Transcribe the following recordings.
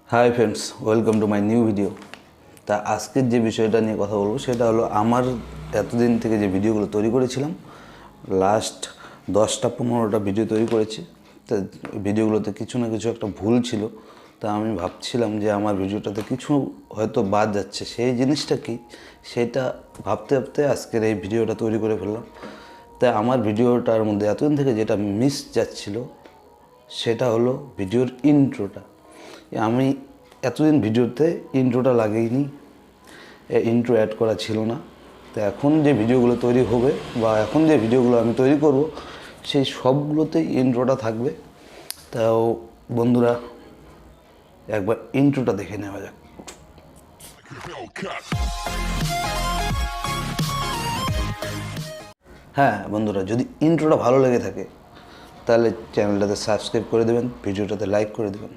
High friends welcome to my new video. ता आजकेर जे विषयटा निये कथा बोलबो सेटा हलो आमार एतदिन थेके जे भिडियोगुलो तैरि करेछिलाम लास्ट 10टा 15टा भिडियो तैरि करेछि। ता भिडियोगुलोते किछु ना किछु एकटा भूल छिलो। ता आमि भाबछिलाम जे आमार भिडियोटाते किछु हयतो बाद जाच्छे सेई जिनिसटा कि सेटा भाबते भाबते आजकेर एई भिडियोटा तैरि करे फेललाम। ता आमार भिडियोटार मध्ये एतदिन थेके जेटा मिस जाच्छिलो सेटा हलो भिडियोर इंट्रोटा। আমি এতদিন ভিডিওতে ইন্ট্রোটা লাগাইনি, ইন্ট্রো অ্যাড করা ছিল না। তো এখন যে ভিডিওগুলো তৈরি হবে বা এখন যে ভিডিওগুলো আমি তৈরি করব সেই সবগুলোতেই ইন্ট্রোটা থাকবে। তাও বন্ধুরা একবার ইন্ট্রোটা দেখে নেওয়া যাক। হ্যাঁ বন্ধুরা, যদি ইন্ট্রোটা ভালো লেগে থাকে তাহলে চ্যানেলটাতে সাবস্ক্রাইব করে দেবেন, ভিডিওটাতে লাইক করে দেবেন।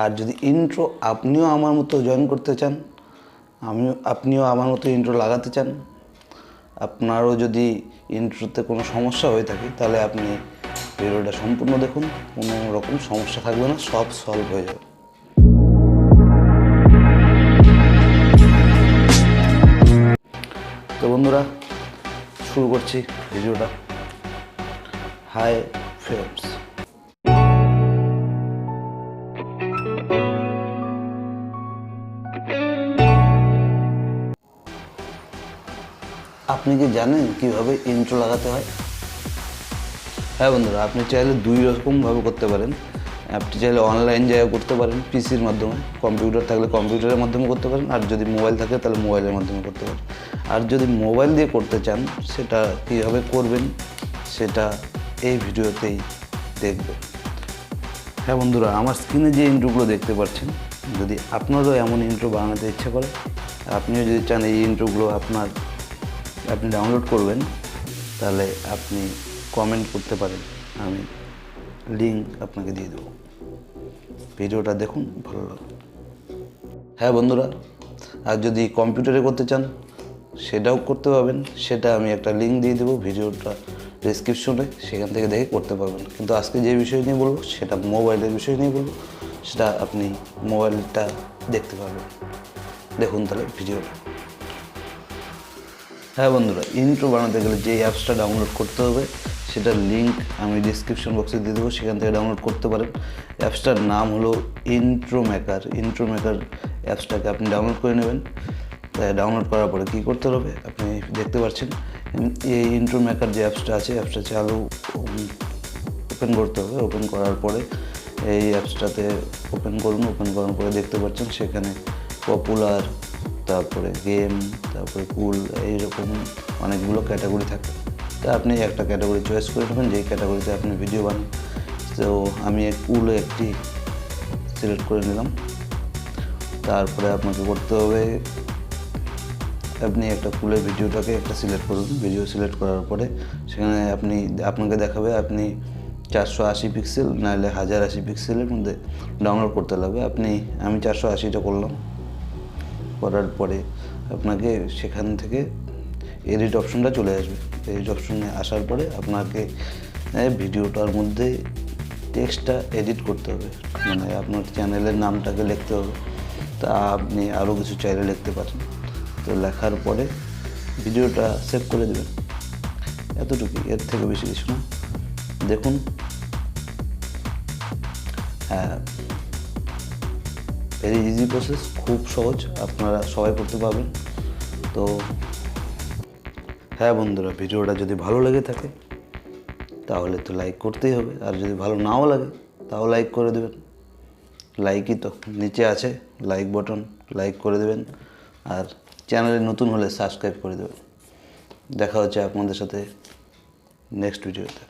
আর যদি ইন্ট্রো আপনিও আমার মতো জয়েন করতে চান, আপনিও আমার মতো ইন্ট্রো লাগাতে চান, আপনারও যদি ইন্ট্রোতে কোনো সমস্যা হয়ে থাকে তাহলে আপনি ভিডিওটা সম্পূর্ণ দেখুন, কোনো রকম সমস্যা থাকবে না, সব সলভ হয়ে যাবে। তো বন্ধুরা শুরু করছি ভিডিওটা। হাই ফ্রেন্ডস, আপনি কি জানেন কিভাবে ইন্ট্রো লাগাতে হয়? হ্যাঁ বন্ধুরা, আপনি চাইলে দুই রকমভাবে করতে পারেন। আপনি চাইলে অনলাইন জায়গায় করতে পারেন পিসির মাধ্যমে, কম্পিউটার থাকলে কম্পিউটারের মাধ্যমে করতে পারেন, আর যদি মোবাইল থাকে তাহলে মোবাইলের মাধ্যমে করতে পারেন। আর যদি মোবাইল দিয়ে করতে চান সেটা কীভাবে করবেন সেটা এই ভিডিওতেই দেখবেন। হ্যাঁ বন্ধুরা, আমার স্ক্রিনে যে ইন্ট্রোগুলো দেখতে পাচ্ছেন, যদি আপনারও এমন ইন্ট্রো বানাতে ইচ্ছা করে, আপনিও যদি চান এই ইন্ট্রোগুলো আপনি ডাউনলোড করবেন, তাহলে আপনি কমেন্ট করতে পারেন, আমি লিঙ্ক আপনাকে দিয়ে দেবো। ভিডিওটা দেখুন, ভালো লাগবে। হ্যাঁ বন্ধুরা, আর যদি কম্পিউটারে করতে চান সেটাও করতে পারবেন, সেটা আমি একটা লিঙ্ক দিয়ে দেবো ভিডিওটা ডেসক্রিপশনে, সেখান থেকে দেখে করতে পারবেন। কিন্তু আজকে যে বিষয় নিয়ে বলবো সেটা মোবাইলের বিষয় নিয়ে বলবো, সেটা আপনি মোবাইলটা দেখতে পারবেন। দেখুন তাহলে ভিডিওটা। হ্যাঁ বন্ধুরা, ইন্ট্রো বানাতে গেলে যে অ্যাপসটা ডাউনলোড করতে হবে সেটার লিঙ্ক আমি ডিসক্রিপশন বক্সে দিয়ে দেবো, সেখান থেকে ডাউনলোড করতে পারেন। অ্যাপসটার নাম হলো ইন্ট্রো মেকার। ইন্ট্রো মেকার অ্যাপসটাকে আপনি ডাউনলোড করে নেবেন। তাই ডাউনলোড করার পরে কী করতে হবে আপনি দেখতে পাচ্ছেন, এই ইন্ট্রো মেকার যে অ্যাপসটা আছে, অ্যাপসটা চালু ওপেন করতে হবে। ওপেন করার পরে এই অ্যাপসটাতে ওপেন করুন। ওপেন করার পরে দেখতে পাচ্ছেন সেখানে পপুলার, তারপরে গেম, তারপরে কুল, এইরকম অনেকগুলো ক্যাটাগরি থাকে। তা আপনি একটা ক্যাটাগরি চয়েস করে নেবেন যেই ক্যাটাগরিতে আপনি ভিডিও বানান। তো আমি কুলে একটি সিলেক্ট করে নিলাম। তারপরে আপনাকে করতে হবে, আপনি একটা কুলের ভিডিওটাকে একটা সিলেক্ট করুন। ভিডিও সিলেক্ট করার পরে সেখানে আপনাকে দেখাবে আপনি 480 পিক্সেল নাহলে 1080 পিক্সেলের মধ্যে ডাউনলোড করতে লাগবে। আমি 480টা করলাম। করার পরে আপনাকে সেখান থেকে এডিট অপশনটা চলে আসবে। এডিট অপশনে আসার পরে আপনাকে ভিডিওটার মধ্যে টেক্সটটা এডিট করতে হবে, মানে আপনার চ্যানেলের নামটাকে লিখতে হবে। তা আপনি আরও কিছু চাইলে লিখতে পারেন। তো লেখার পরে ভিডিওটা সেভ করে দেবেন, এতটুকুই, এর থেকে বেশি কিছু না। দেখুন, হ্যাঁ ভেরি ইজি প্রসেস, খুব সহজ, আপনারা সবাই করতে পারবেন। তো হ্যাঁ বন্ধুরা, ভিডিওটা যদি ভালো লেগে থাকে তাহলে তো লাইক করতেই হবে, আর যদি ভালো নাও লাগে তাও লাইক করে দেবেন। লাইকই তো নিচে আছে লাইক বটন, লাইক করে দেবেন। আর চ্যানেলে নতুন হলে সাবস্ক্রাইব করে দেবেন। দেখা হচ্ছে আপনাদের সাথে নেক্সট ভিডিওতে।